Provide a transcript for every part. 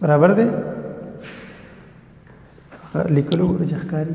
बराबर दे लिख लो जखकारी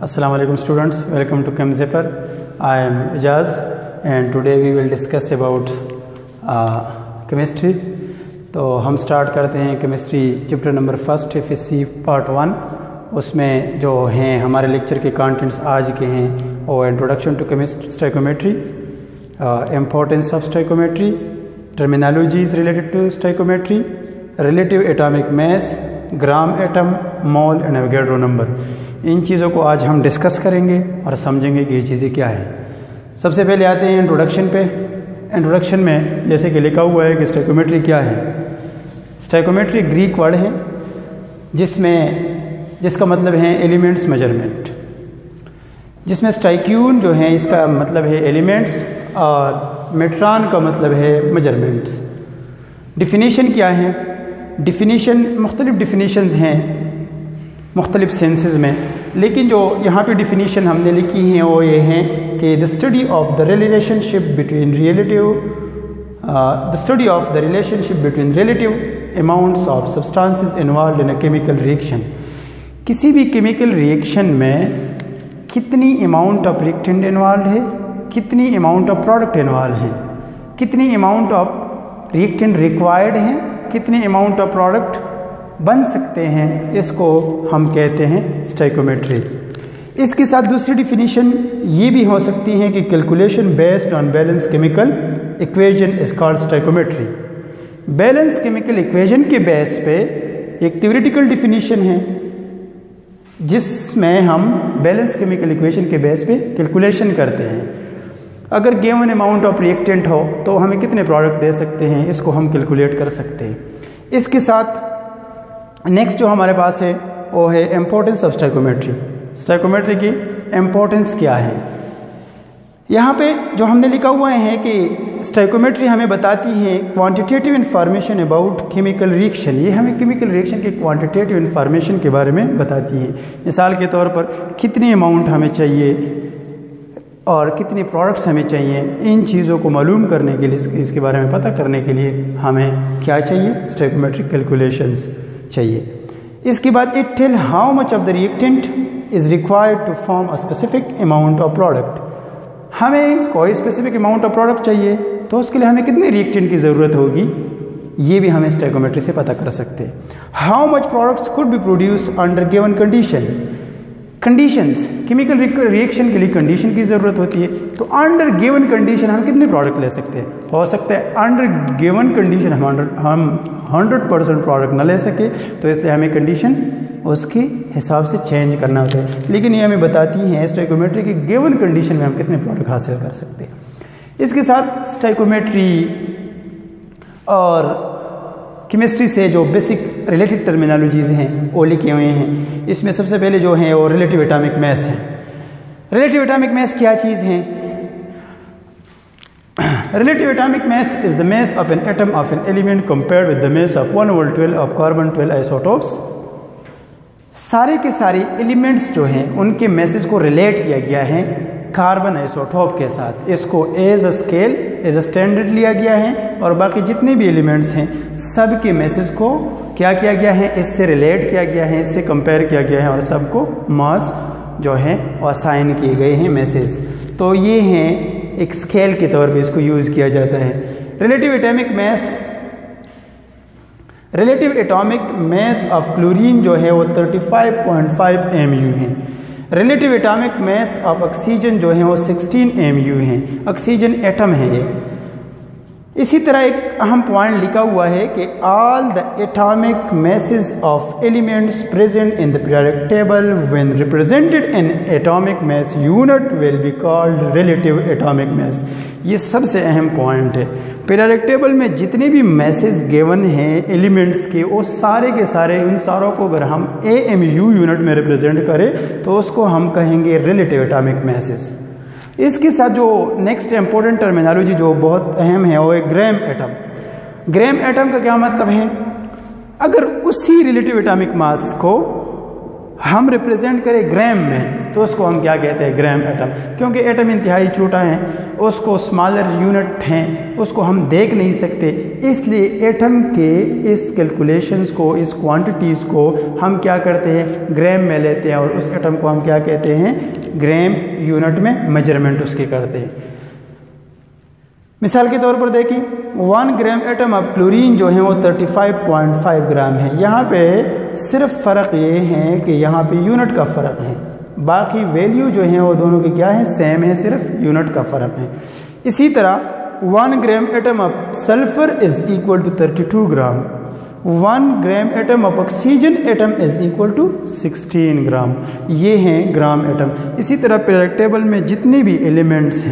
Assalamu alaikum students, welcome to ChemZipper. I am Ijaz and today we will discuss about chemistry. तो हम start करते हैं chemistry chapter number first FSC part 1। उसमें जो हैं हमारे लेक्चर के कंटेंट्स आज के हैं और introduction to stoichiometry, importance of stoichiometry, terminologies related to stoichiometry, relative atomic mass, gram atom, mole and Avogadro number. इन चीज़ों को आज हम डिस्कस करेंगे और समझेंगे कि ये चीज़ें क्या है। सबसे पहले आते हैं इंट्रोडक्शन पे। इंट्रोडक्शन में जैसे कि लिखा हुआ है कि स्टोइकोमेट्री क्या है। स्टोइकोमेट्री ग्रीक वर्ड है जिसका मतलब है एलिमेंट्स मेजरमेंट, जिसमें स्टाइक्यून जो है इसका मतलब है एलिमेंट्स और मेट्रॉन का मतलब है मेजरमेंट्स। डिफिनीशन क्या है? डिफिनीशन मुख्तलिफ डिफिनीशंस हैं मुख्तलिफ सेंसेस में, लेकिन जो यहाँ पे डिफिनीशन हमने लिखी हैं वो ये हैं कि the study of the relationship between relative amounts of substances involved in a chemical reaction. किसी भी केमिकल रिएक्शन में कितनी अमाउंट ऑफ रिएक्टेंट इन्वॉल्व है, कितनी अमाउंट ऑफ प्रोडक्ट इन्वॉल्व है, कितनी अमाउंट ऑफ रिएक्टेंट रिक्वायर्ड है, कितनी अमाउंट ऑफ प्रोडक्ट बन सकते हैं, इसको हम कहते हैं स्टोइकोमेट्री। इसके साथ दूसरी डिफिनीशन ये भी हो सकती है कि calculation based on balance chemical equation is called stoichiometry. Balance chemical equation के बेस पे एक थ्योरेटिकल डिफिनीशन है जिसमें हम बैलेंस केमिकल इक्वेशन के बेस पे कैलकुलेशन करते हैं। अगर गिवन अमाउंट ऑफ रिएक्टेंट हो तो हमें कितने प्रोडक्ट दे सकते हैं, इसको हम कैलकुलेट कर सकते हैं। इसके साथ नेक्स्ट जो हमारे पास है वो है इम्पोर्टेंस ऑफ स्टोइकोमेट्री। स्टोइकोमेट्री की इम्पोर्टेंस क्या है? यहाँ पे जो हमने लिखा हुआ है कि स्टोइकोमेट्री हमें बताती है quantitative information about chemical reaction. ये हमें केमिकल रिएक्शन के क्वांटिटेटिव इन्फॉर्मेशन के बारे में बताती है। मिसाल के तौर पर कितनी अमाउंट हमें चाहिए और कितने प्रोडक्ट्स हमें चाहिए, इन चीज़ों को मालूम करने के लिए, इसके बारे में पता करने के लिए हमें क्या चाहिए? स्टोइकोमेट्रिक कैलकुलेशंस चाहिए। इसके बाद it tell how much of the reactant is required to form a specific amount of product. हमें कोई स्पेसिफिक अमाउंट ऑफ प्रोडक्ट चाहिए तो उसके लिए हमें कितने रिएक्टेंट की ज़रूरत होगी, ये भी हमें स्टोइकोमेट्री से पता कर सकते हैं। How much products could be produce under given conditions. Chemical reaction के लिए कंडीशन की ज़रूरत होती है, तो अंडर गिवन कंडीशन हम कितने प्रोडक्ट ले सकते हैं? हो सकता है अंडर गिवन कंडीशन हम 100% प्रोडक्ट ना ले सके, तो इसलिए हमें कंडीशन उसके हिसाब से चेंज करना होता है। लेकिन ये हमें बताती है स्टोइकोमेट्री की गिवन कंडीशन में हम कितने प्रोडक्ट हासिल कर सकते हैं। इसके साथ स्टोइकोमेट्री और केमिस्ट्री से जो बेसिक रिलेटेड टर्मिनोलॉजीज़ हैं वो लिखे हुए हैं। इसमें सबसे पहले जो है वो रिलेटिव एटॉमिक मास है। रिलेटिव एटॉमिक मास क्या चीज़ है? Relative atomic mass is the mass of an atom of an element compared with the mass of 1/12 of carbon 12 isotopes. सारे के सारे एलिमेंट्स जो हैं उनके मैसेज को रिलेट किया गया है कार्बन आइसोटोप के साथ। इसको as a scale, as a standard लिया गया है और बाकी जितने भी एलिमेंट्स हैं सब के मैसेज को क्या किया गया है? इससे रिलेट किया गया है, इससे कंपेयर किया गया है और सबको मास जो है असाइन किए गए हैं मैसेज। तो ये हैं एक स्केल के तौर पे इसको यूज़ किया जाता है। Relative atomic mass of chlorine जो है वो 35.5 mu है। Relative atomic mass of oxygen जो है वो 16 mu है। ऑक्सीजन एटम है ये। इसी तरह एक अहम पॉइंट लिखा हुआ है कि all the atomic masses of elements present in the periodic table when represented in atomic mass unit will be called relative atomic मास। ये सबसे अहम पॉइंट है। पीरियोडिक टेबल में जितने भी मैसेज गिवन हैं एलिमेंट्स के, वो सारे के सारे, उन सारों को अगर हम AMU यूनिट में रिप्रेजेंट करें तो उसको हम कहेंगे रिलेटिव एटॉमिक मैसेज। इसके साथ जो नेक्स्ट इंपॉर्टेंट टर्मिनोलॉजी जो बहुत अहम है वो है ग्राम एटम। ग्राम एटम का क्या मतलब है? अगर उसी रिलेटिव एटॉमिक मास को हम रिप्रेजेंट करें ग्राम में तो उसको हम क्या कहते हैं? Gram atom. क्योंकि एटम इंतहाई छोटा है, उसको स्मॉलर यूनिट हैं, उसको हम देख नहीं सकते, इसलिए एटम के इस कैलकुलेशंस को, इस क्वांटिटीज़ को हम क्या करते हैं? ग्राम में लेते हैं और उस एटम को हम क्या कहते हैं? ग्राम यूनिट में मेजरमेंट उसके करते हैं। मिसाल के तौर पर देखिए 1 ग्राम एटम ऑफ क्लोरीन जो है वो 35.5 ग्राम है। यहाँ पे सिर्फ फ़र्क ये है कि यहाँ पे यूनिट का फ़र्क है, बाकी वैल्यू जो है वो दोनों की क्या है? सेम है, सिर्फ यूनिट का फ़र्क है। इसी तरह 1 gram atom of sulphur is equal to 32 gram. 1 gram atom of oxygen atom is equal to 16 gram. ये हैं ग्राम एटम। इसी तरह पीरियोडिक टेबल में जितने भी एलिमेंट्स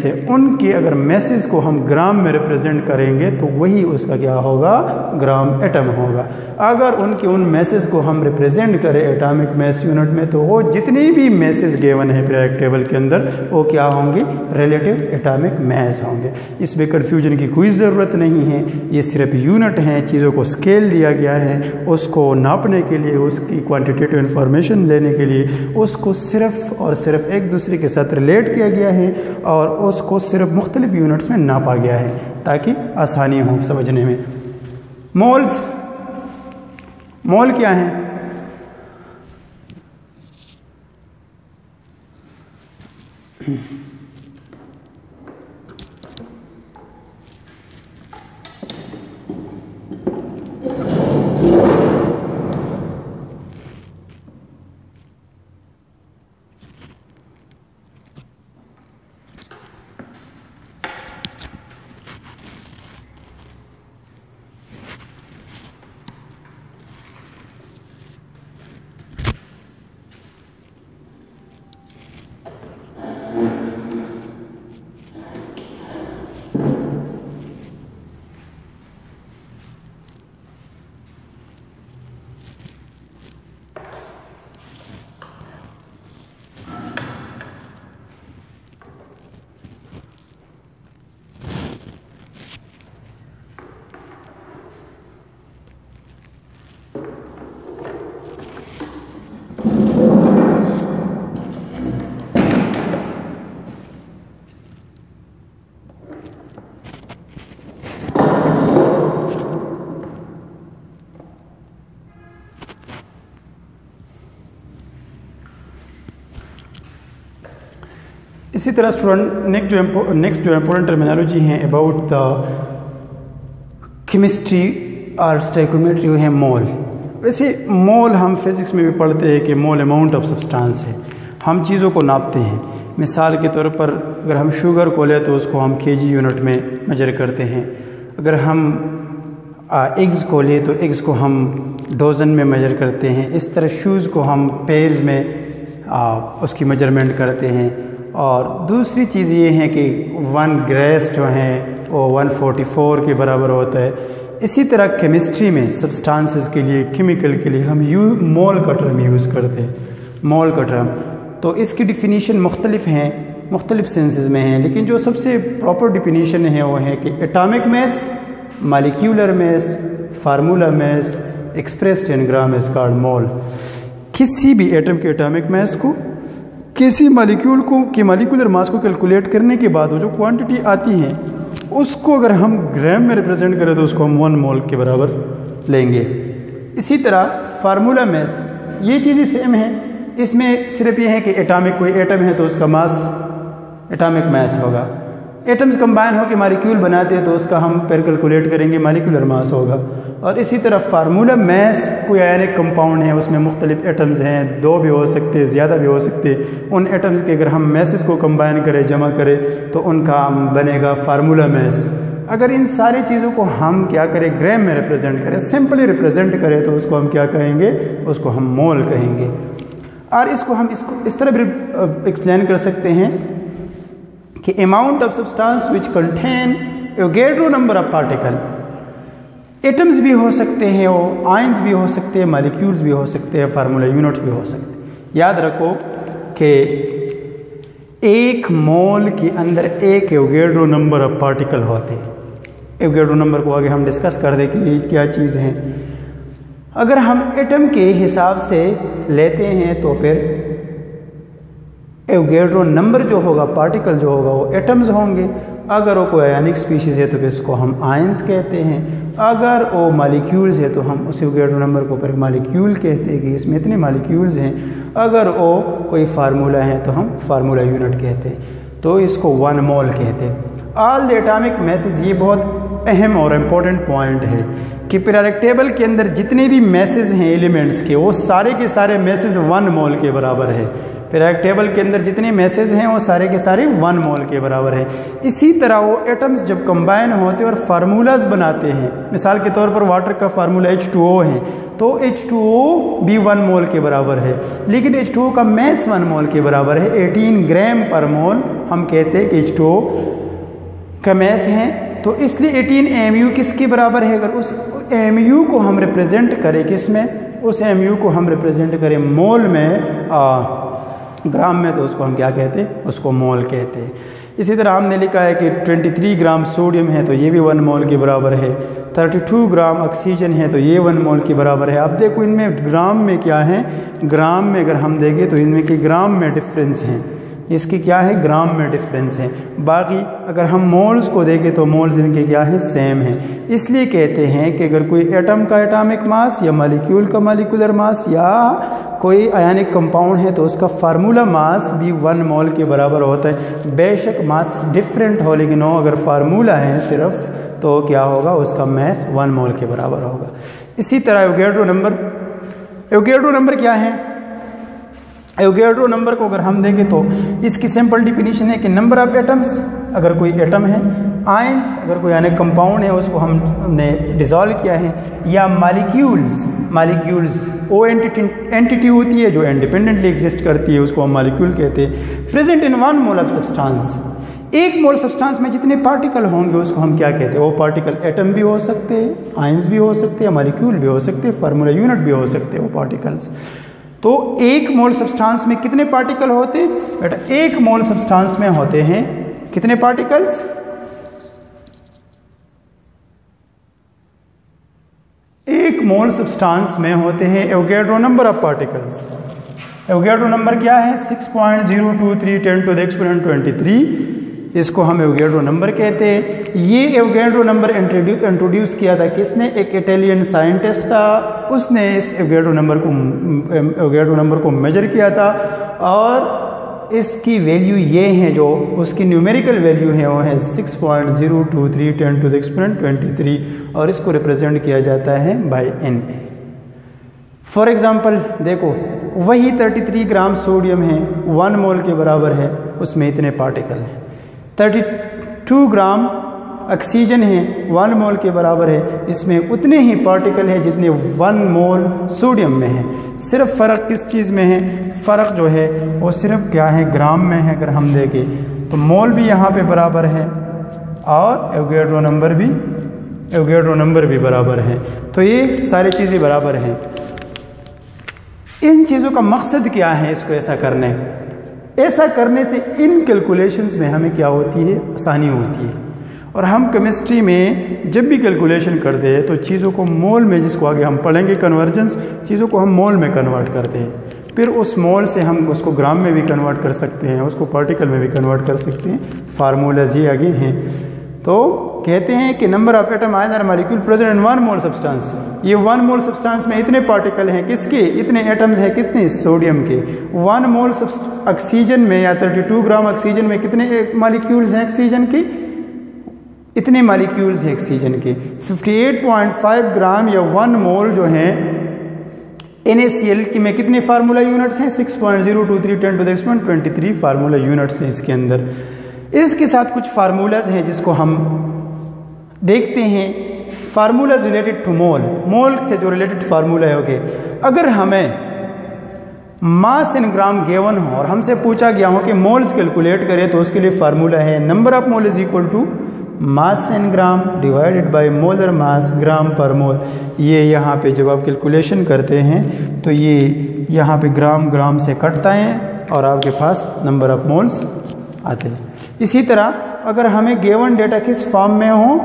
हैं उनके अगर मैसेज को हम ग्राम में रिप्रेजेंट करेंगे तो वही उसका क्या होगा? ग्राम एटम होगा। अगर उन मैसेज को हम रिप्रेजेंट करें एटॉमिक मास यूनिट में तो वो जितने भी मैसेज गिवन है पीरियोडिक टेबल के अंदर वो क्या होंगे? रिलेटिव एटॉमिक मास होंगे। इसमें कन्फ्यूजन की कोई ज़रूरत नहीं है। ये सिर्फ यूनिट हैं, चीज़ों को स्केल दिया गया है, उसको नापने के लिए, उसकी क्वान्टिटेटिव इंफॉर्मेशन लेने के लिए उसको सिर्फ और सिर्फ एक दूसरे के साथ रिलेट किया गया है और उसको सिर्फ मुख्तलिफ यूनिट्स में नापा गया है ताकि आसानी हो समझने में। मोल क्या है? इसी तरह स्टूडेंट नेक्स्ट जो इम्पोर्टेंट टर्मिनोलॉजी है अबाउट द केमिस्ट्री और स्टोइकियोमेट्री है मोल। वैसे मोल हम फिज़िक्स में भी पढ़ते हैं कि मोल अमाउंट ऑफ सब्सटेंस है, हम चीज़ों को नापते हैं। मिसाल के तौर पर अगर हम शुगर को लें तो उसको हम kg यूनिट में मेजर करते हैं। अगर हम एग्स को लें तो एग्स को हम डोजन में मेजर करते हैं। इस तरह शूज़ को हम पेयर्स में उसकी मेजरमेंट करते हैं। और दूसरी चीज़ ये है कि 1 ग्रेस जो है वो 144 के बराबर होता है। इसी तरह केमिस्ट्री में सब्सटेंसेस के लिए, केमिकल के लिए हम मोल का टर्म यूज़ करते हैं, मोल का टर्म। तो इसकी डिफिनीशन मुख्तलिफ हैं, मुख्तलिफ सेंसेस में हैं, लेकिन जो सबसे प्रॉपर डिफिनीशन है वो है कि atomic mass, molecular mass, formula mass expressed in gram is called mole. किसी भी एटम के एटॉमिक मास को, किसी मॉलिक्यूल को के मॉलिक्यूलर मास को कैलकुलेट करने के बाद वो जो क्वांटिटी आती है उसको अगर हम ग्राम में रिप्रेजेंट करें तो उसको हम 1 मोल के बराबर लेंगे। इसी तरह फार्मूला मास, ये चीज़ें सेम है। इसमें सिर्फ ये है कि एटॉमिक कोई एटम है तो उसका मास एटॉमिक मास होगा। एटम्स कंबाइन होकर मालिक्यूल बनाते हैं तो उसका हम फिर कैलकुलेट करेंगे, मालिकुलर मास होगा। और इसी तरह फार्मूला मास कोई आयनिक कंपाउंड है, उसमें मुख्तलिफ एटम्स हैं, 2 भी हो सकते हैं, ज़्यादा भी हो सकते हैं। उन एटम्स के अगर हम मैसेस को कंबाइन करें, जमा करें, तो उनका बनेगा फार्मूला मास। अगर इन सारी चीज़ों को हम क्या करें, ग्राम में रिप्रेजेंट करें, सिंपली रिप्रेजेंट करें, तो उसको हम क्या कहेंगे, उसको हम मोल कहेंगे। और इसको हम इस तरह भी एक्सप्लेन कर सकते हैं कि amount of substance which contain Avogadro number of particle. Atoms भी हो सकते हैं, वो आयंस भी हो सकते हैं, मॉलिक्यूल्स भी हो सकते हैं, फार्मूला यूनिट्स भी हो सकते हैं। याद रखो कि 1 मोल के अंदर 1 एवोगैड्रो नंबर ऑफ पार्टिकल होते हैं। एवोगैड्रो नंबर को आगे हम डिस्कस कर दें कि ये क्या चीज़ है। अगर हम एटम के हिसाब से लेते हैं तो फिर एवोगैड्रो नंबर जो होगा, पार्टिकल जो होगा, वो एटम्स होंगे। अगर वो कोई आयनिक स्पीशीज़ है तो फिर इसको हम आयंस कहते हैं। अगर वो मालिक्यूल्स है तो हम उस एवोगैड्रो नंबर को फिर मालिक्यूल कहते हैं कि इसमें इतने मालिक्यूल्स हैं। अगर वो कोई फार्मूला है तो हम फार्मूला यूनिट कहते हैं, तो इसको 1 मोल कहते हैं। ऑल द एटॉमिक मैसेज, ये बहुत अहम और इम्पोर्टेंट पॉइंट है कि पीरियोडिक टेबल के अंदर जितने भी मैसेज हैं एलिमेंट्स के, वो सारे के सारे मैसेज 1 मोल के बराबर है। पीरियोडिक टेबल के अंदर जितने मैसेज हैं वो सारे के सारे 1 मोल के बराबर है। इसी तरह वो एटम्स जब कंबाइन होते हैं और फार्मूलाज बनाते हैं, मिसाल के तौर पर वाटर का फार्मूला H2O है, तो H2O भी 1 मोल के बराबर है, लेकिन H2O का मैस 1 मोल के बराबर है, 18 ग्राम पर मोल। हम कहते हैं कि H2O का मैस है, तो इसलिए 18 mu किसके बराबर है। अगर उस mu को हम रिप्रेजेंट करें किस में, उस mu को हम रिप्रेजेंट करें मोल में, ग्राम में, तो उसको हम क्या कहते हैं, उसको मोल कहते हैं। इसी तरह हमने लिखा है कि 23 ग्राम सोडियम है तो ये भी 1 मोल के बराबर है। 32 ग्राम ऑक्सीजन है तो ये 1 मोल के बराबर है। अब देखो इनमें ग्राम में क्या है, ग्राम में अगर हम देखें तो इनमें के ग्राम में डिफरेंस है, इसकी क्या है, ग्राम में डिफरेंस है। बाकी अगर हम मोल्स को देखें तो मोल्स इनके क्या है, सेम है। इसलिए कहते हैं कि अगर कोई एटम का एटॉमिक मास या मॉलिक्यूल का मॉलिक्यूलर मास या कोई आयनिक कंपाउंड है तो उसका फार्मूला मास भी 1 मोल के बराबर होता है। बेशक मास डिफरेंट हो, लेकिन वो अगर फार्मूला है सिर्फ, तो क्या होगा, उसका मास 1 मोल के बराबर होगा। इसी तरह एवोगैड्रो नंबर क्या है। एवोगैड्रो नंबर को अगर हम देखें तो इसकी सिंपल डिफिनीशन है कि नंबर ऑफ एटम्स, अगर कोई एटम है, आयंस अगर कोई अनेक कंपाउंड है उसको हमने डिसॉल्व किया है, या मालिक्यूल्स वो एंटिटी होती है जो इंडिपेंडेंटली एग्जिस्ट करती है, उसको हम मालिक्यूल कहते हैं। Present in 1 mole of substance, 1 mole substance में जितने पार्टिकल होंगे उसको हम क्या कहते हैं, वो पार्टिकल एटम भी हो सकते हैं, आयंस भी हो सकते हैं, मालिक्यूल भी हो सकते हैं, फार्मूला यूनिट भी हो सकते हैं वो पार्टिकल्स। तो 1 मोल सब्सटेंस में कितने पार्टिकल होते हैं बेटा, 1 मोल सब्सटेंस में होते हैं कितने पार्टिकल्स, 1 मोल सब्सटेंस में होते हैं Avogadro number of particles. Avogadro number क्या है, 6.023 10 to the exponent 23। इसको हम एवोगैड्रो नंबर कहते हैं। ये एवोगैड्रो नंबर इंट्रोड्यूस किया था किसने, एक इटालियन साइंटिस्ट था, उसने इस एवोगैड्रो नंबर को मेजर किया था, और इसकी वैल्यू ये है, जो उसकी न्यूमेरिकल वैल्यू है वो है 6.023 10 to the exponent 23, और इसको रिप्रेजेंट किया जाता है बाय Na। फॉर एग्जाम्पल देखो, वही 33 ग्राम सोडियम है, 1 मोल के बराबर है, उसमें इतने पार्टिकल हैं। 32 ग्राम ऑक्सीजन है, 1 मोल के बराबर है, इसमें उतने ही पार्टिकल हैं जितने 1 मोल सोडियम में है। सिर्फ फ़र्क किस चीज़ में है, फ़र्क जो है वो सिर्फ क्या है, ग्राम में है। अगर हम देखें तो मोल भी यहाँ पे बराबर है और एवोगैड्रो नंबर भी बराबर है, तो ये सारी चीज़ें बराबर हैं। इन चीज़ों का मकसद क्या है, इसको ऐसा करने से इन कैलकुलेशंस में हमें क्या होती है, आसानी होती है। और हम केमिस्ट्री में जब भी कैलकुलेशन करते हैं तो चीज़ों को मोल में, जिसको आगे हम पढ़ेंगे कन्वर्जेंस, चीज़ों को हम मोल में कन्वर्ट करते हैं। फिर उस मोल से हम उसको ग्राम में भी कन्वर्ट कर सकते हैं, उसको पार्टिकल में भी कन्वर्ट कर सकते हैं। फार्मूलाज ये आगे हैं। तो कहते हैं कि number of atom ion molecule present in 1 mole substance, ये 1 मोल सब्सटेंस में इतने पार्टिकल हैं, किसके, इतने एटम्स हैं, कितने, सोडियम के। 1 मोल ऑक्सीजन में या 32 ग्राम ऑक्सीजन में कितने मॉलिक्यूल्स हैं ऑक्सीजन के, इतने मॉलिक्यूल्स हैं ऑक्सीजन के। 58.5 ग्राम या 1 मोल जो हैं NaCl की में कितने फार्मूला यूनिट्स हैं, 6.023 10⁻23 फार्मूला यूनिट्स हैं इसके अंदर। इसके साथ कुछ फार्मूलाज हैं जिसको हम देखते हैं, फार्मूलाज रिलेटेड टू मोल, मोल से जो रिलेटेड फार्मूला है। ओके, अगर हमें मास इन ग्राम गिवन हो और हमसे पूछा गया हो कि मोल्स कैलकुलेट करें, तो उसके लिए फार्मूला है number of mole is equal to mass in gram divided by molar mass gram पर मोल। ये यहाँ पे जब आप कैलकुलेशन करते हैं तो ये यहाँ पे ग्राम ग्राम से कटता है और आपके पास नंबर ऑफ मोल्स आते हैं। इसी तरह अगर हमें गिवन डेटा किस फॉर्म में हो,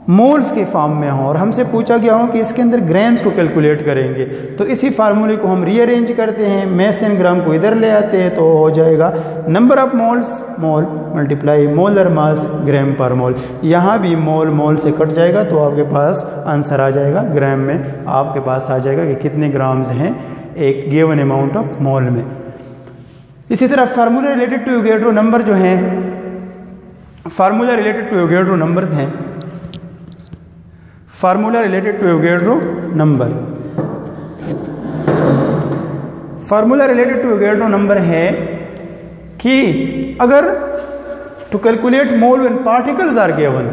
मोल्स के फॉर्म में हो, और हमसे पूछा गया हो कि इसके अंदर ग्राम्स को कैलकुलेट करेंगे, तो इसी फार्मूले को हम रीअरेंज करते हैं, मैस इन ग्राम को इधर ले आते हैं, तो हो जाएगा number of moles mole multiply molar mass gram पर मोल। यहाँ भी मोल मोल से कट जाएगा तो आपके पास आंसर आ जाएगा, ग्राम में आपके पास आ जाएगा कि कितने ग्राम्स हैं एक गिवन अमाउंट ऑफ मोल में। इसी तरह formula related to Avogadro number जो हैं, formula related to Avogadro numbers हैं, formula related to Avogadro number, formula related to Avogadro number है कि अगर to calculate mole when particles are given,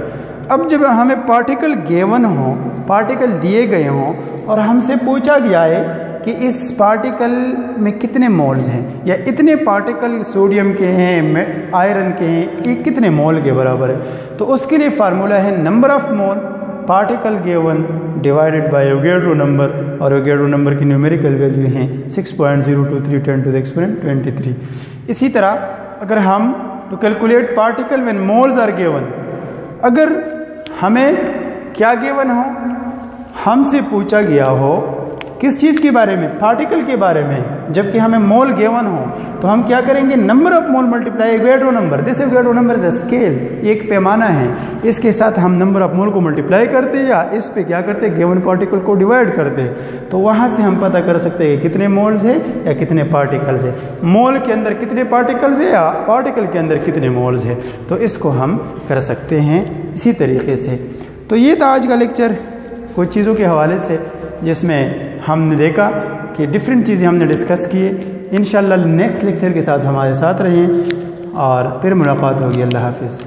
अब जब हमें पार्टिकल गिवन हो, पार्टिकल दिए गए हों और हमसे पूछा गया है कि इस पार्टिकल में कितने मोल्स हैं या इतने पार्टिकल सोडियम के हैं, आयरन के हैं, ये कितने मोल के बराबर है, तो उसके लिए फार्मूला है number of mole particle given divided by Avogadro number, और एवोगैड्रो नंबर की न्यूमेरिकल वैल्यू है 6.023 10⁻23। इसी तरह अगर हम to calculate particle when moles are given, अगर हमें क्या गिवन हो, हमसे पूछा गया हो किस चीज़ के बारे में, पार्टिकल के बारे में, जबकि हमें मोल गिवन हो, तो हम क्या करेंगे, number of mole multiply Avogadro number. This Avogadro number is a scale, एक पैमाना है, इसके साथ हम नंबर ऑफ मोल को मल्टीप्लाई करते हैं या इस पे क्या करते हैं, गिवन पार्टिकल को डिवाइड करते हैं, तो वहाँ से हम पता कर सकते हैं कितने मोल्स है या कितने पार्टिकल्स है, मोल के अंदर कितने पार्टिकल्स है या पार्टिकल के अंदर कितने मोल्स है, तो इसको हम कर सकते हैं इसी तरीके से। तो ये था आज का लेक्चर कुछ चीज़ों के हवाले से, जिसमें हमने देखा कि डिफरेंट चीज़ें हमने डिस्कस किए। इंशाल्लाह नेक्स्ट लेक्चर के साथ हमारे साथ रहें और फिर मुलाकात होगी। अल्लाह हाफिज़।